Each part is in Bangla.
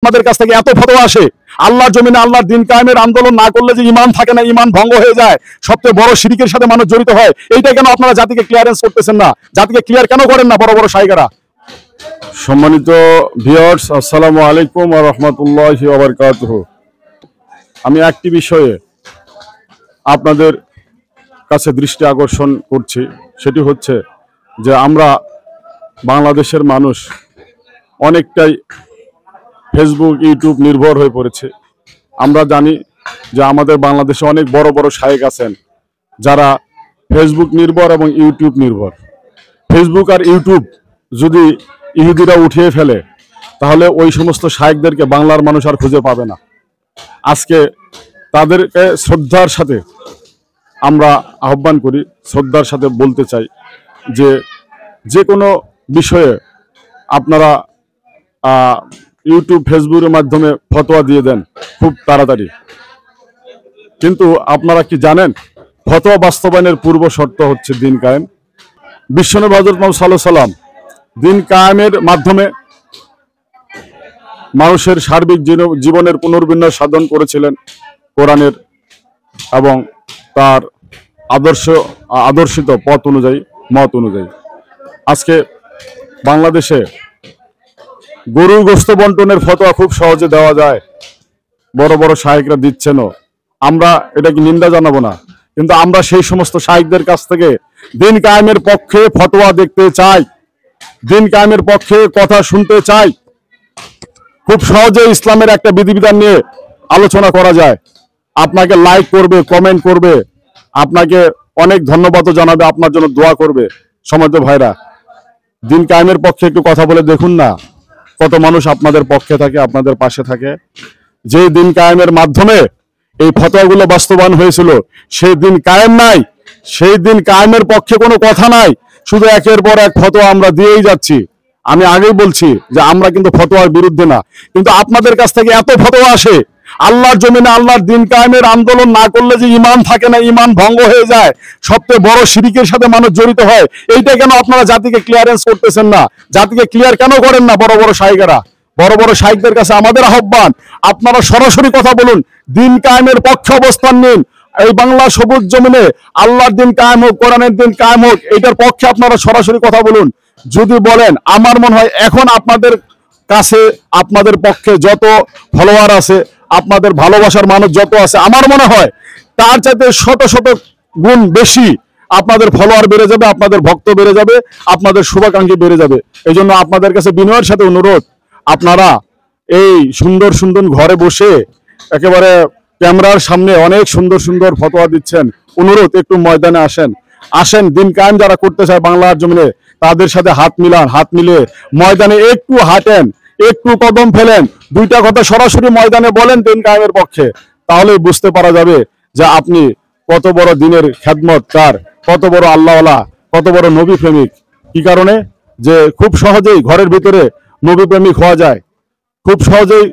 আপনাদের কাছ থেকে এত ফতোয়া আসে, আল্লাহর জমিনে আল্লাহর দিন কায়েমের আন্দোলন না করলে যে ঈমান থাকে না, ঈমান ভঙ্গ হয়ে যায়, সবচেয়ে বড় শিরকের সাথে মানুষ জড়িত হয়, এইটা কেন আপনারা জাতিকে ক্লিয়ারেন্স করতেছেন না? জাতিকে ক্লিয়ার কেন করেন না বড় বড় শাইখেরা? সম্মানিত ভিউয়ার্স, আসসালামু আলাইকুম ওয়া রাহমাতুল্লাহি ওয়া বারাকাতুহু। আমি একটি বিষয়ে আপনাদের কাছে দৃষ্টি আকর্ষণ করছি, সেটি হচ্ছে যে আমরা বাংলাদেশের মানুষ অনেকটাই ফেসবুক ইউটিউব নির্ভর হয়ে পড়েছে। আমরা জানি যে আমাদের বাংলাদেশে অনেক বড় বড় শাইখ আছেন যারা ফেসবুক নির্ভর এবং ইউটিউব নির্ভর। ফেসবুক আর ইউটিউব যদি ইহুদিরা উঠিয়ে ফেলে তাহলে ওই সমস্ত শাইখদেরকে বাংলার মানুষ আর খুঁজে পাবে না। আজকে তাদেরকে শ্রদ্ধার সাথে আমরা আহ্বান করি, শ্রদ্ধার সাথে বলতে চাই যে কোনো বিষয়ে আপনারা ইউটিউব ফেসবুকের মাধ্যমে ফতোয়া দিয়ে দেন খুব তাড়াতাড়ি, কিন্তু আপনারা কি জানেন ফতোয়া বাস্তবায়নের পূর্ব শর্ত হচ্ছে দিন কায়েম। বিশ্বনবী হযরত মুহাম্মদ সাল্লাল্লাহু আলাইহি ওয়াসাল্লাম দিন কায়েমের মাধ্যমে মানুষের সার্বিক জীবনের পুনর্বিন্যাস সাধন করেছিলেন কোরআনের এবং তার আদর্শিত পথ অনুযায়ী, মত অনুযায়ী। আজকে বাংলাদেশে গরুর গোশত বন্টনের ফতোয়া খুব সহজে দেওয়া যায়, বড় বড় শাইখরা দিচ্ছেনও। আমরা এটা কি নিন্দা জানাবো না, কিন্তু আমরা সেই সমস্ত শাইখদের কাছ থেকে দিন কায়েমের পক্ষে ফতোয়া দেখতে চাই, দিন কায়েমের পক্ষে কথা শুনতে চাই। খুব সহজে ইসলামের একটা বিধিবিধান নিয়ে আলোচনা করা যায়। আপনাকে লাইক করবে, কমেন্ট করবে, আপনাকে অনেক ধন্যবাদও জানাবে, আপনার জন্য দোয়া করবে। সমাজ ভাইরা, দিন কায়েমের পক্ষে একটু কথা বলে দেখুন না, কত মানুষ আপনাদের পক্ষে থাকে, আপনাদের পাশে থাকে। যে দিন কায়েমের মাধ্যমে এই ফতোয়াগুলো বাস্তবায়ন হয়েছিল সেই দিন কায়েম নাই, সেই দিন কায়েমের পক্ষে কোনো কথা নাই, শুধু একের পর এক ফতোয়া আমরা দিয়েই যাচ্ছি। আমি আগেই বলছি যে আমরা কিন্তু ফতোয়ার বিরুদ্ধে না, কিন্তু আপনাদের কাছ থেকে এত ফতোয়া আসে, আল্লাহর জমিনে আল্লাহর দিন কায়েমের আন্দোলন না করলে যে ঈমান থাকে না, ঈমান ভঙ্গ হয়ে যায়, সবচেয়ে বড় শিরকের সাথে মানুষ জড়িত হয়, এইটা কেন আপনারা জাতিকে ক্লিয়ারেন্স করতেছেন না? জাতিকে ক্লিয়ার কেন করেন না বড় বড় শাইখেরা? বড় বড় শাইখদের কাছে আমাদের আহ্বান, আপনারা সরাসরি কথা বলুন, দিন কায়েমের পক্ষে অবস্থান নিন। এই বাংলা সবুজ জমিনে আল্লাহর দিন কায়েম হোক, কোরআনের দিন কায়েম হোক, এটার পক্ষে আপনারা সরাসরি কথা বলুন। যদি বলেন, আমার মনে হয় এখন আপনাদের কাছে আপনাদের পক্ষে যত ফলোয়ার আছে, আপনাদের ভালোবাসার মানুষ যত আছে, আমার মনে হয় তার চাইতে শত শত গুণ বেশি আপনাদের ফলোয়ার বেড়ে যাবে, আপনাদের ভক্ত বেড়ে যাবে, আপনাদের শুভাকাঙ্ক্ষী বেড়ে যাবে। এই জন্য আপনাদের কাছে বিনয়ের সাথে অনুরোধ, আপনারা এই সুন্দর সুন্দর ঘরে বসে একেবারে ক্যামেরার সামনে অনেক সুন্দর সুন্দর ফতোয়া দিচ্ছেন, অনুরোধ একটু ময়দানে আসেন। দিন কায়েম যারা করতে চায় বাংলার জমিনে, তাদের সাথে হাত মিলান, হাত মিলিয়ে ময়দানে একটু হাঁটেন, একটু কদম ফেলেন, দুইটা কথা সরাসরি ময়দানে বলেন দিন কায়েমের পক্ষে, তাহলে বুঝতে পারা যাবে যে আপনি কত বড় দিনের খেদমতকার, কত বড় আল্লাহওয়ালা, কত বড় নবী প্রেমিক। কি কারণে? যে খুব সহজেই ঘরের ভিতরে নবী প্রেমিক হওয়া যায়, খুব সহজেই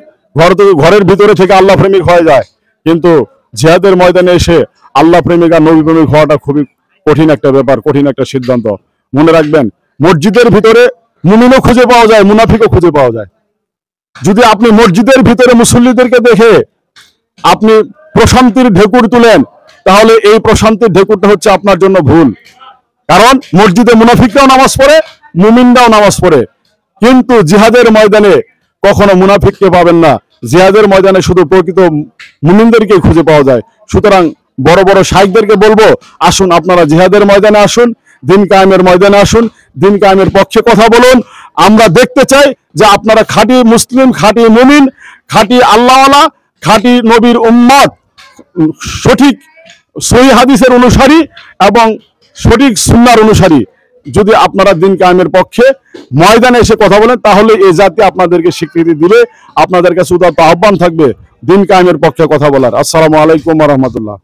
ঘরের ভিতরে থেকে আল্লাহ প্রেমিক হয়ে যায়, কিন্তু জিহাদের ময়দানে এসে আল্লাহ প্রেমিক আর নবী প্রেমিক হওয়াটা খুবই কঠিন একটা ব্যাপার, কঠিন একটা সিদ্ধান্ত। মনে রাখবেন, মসজিদের ভিতরে মুমিনও খুঁজে পাওয়া যায়, মুনাফিকও খুঁজে পাওয়া যায়। যদি আপনি মসজিদের ভিতরে মুসল্লিদেরকে দেখে আপনি প্রশান্তির ঢেকুর তুলেন, তাহলে এই প্রশান্তির ঢেকুরটা হচ্ছে আপনার জন্য ভুল। কারণ মসজিদে মুনাফিকরাও নামাজ পড়ে, মুমিনরাও নামাজ পড়ে, কিন্তু জিহাদের ময়দানে কখনো মুনাফিককে পাবেন না, জিহাদের ময়দানে শুধু প্রকৃত মুমিনদেরকে খুঁজে পাওয়া যায়। সুতরাং বড় বড় শাইখদেরকে বলবো, আসুন আপনারা জিহাদের ময়দানে আসুন, দিন কায়েমের ময়দানে আসুন, দিন কায়েমের পক্ষে কথা বলুন। আমরা দেখতে চাই যে আপনারা খাঁটি মুসলিম, খাঁটি মুমিন, খাঁটি আল্লাহওয়ালা, খাঁটি নবীর উম্মত, সঠিক সহিহ হাদিসের অনুসারী এবং সঠিক সুন্নাহর অনুসারী। যদি আপনারা দিন কায়েমের পক্ষে ময়দানে এসে কথা বলেন, তাহলে এই জাতি আপনাদেরকে স্বীকৃতি দিবে, আপনাদের কাছে উদাত্ত আহ্বান থাকবে দিন কায়েমের পক্ষে কথা বলার। আসসালামু আলাইকুম ওয়া রাহমাতুল্লাহ।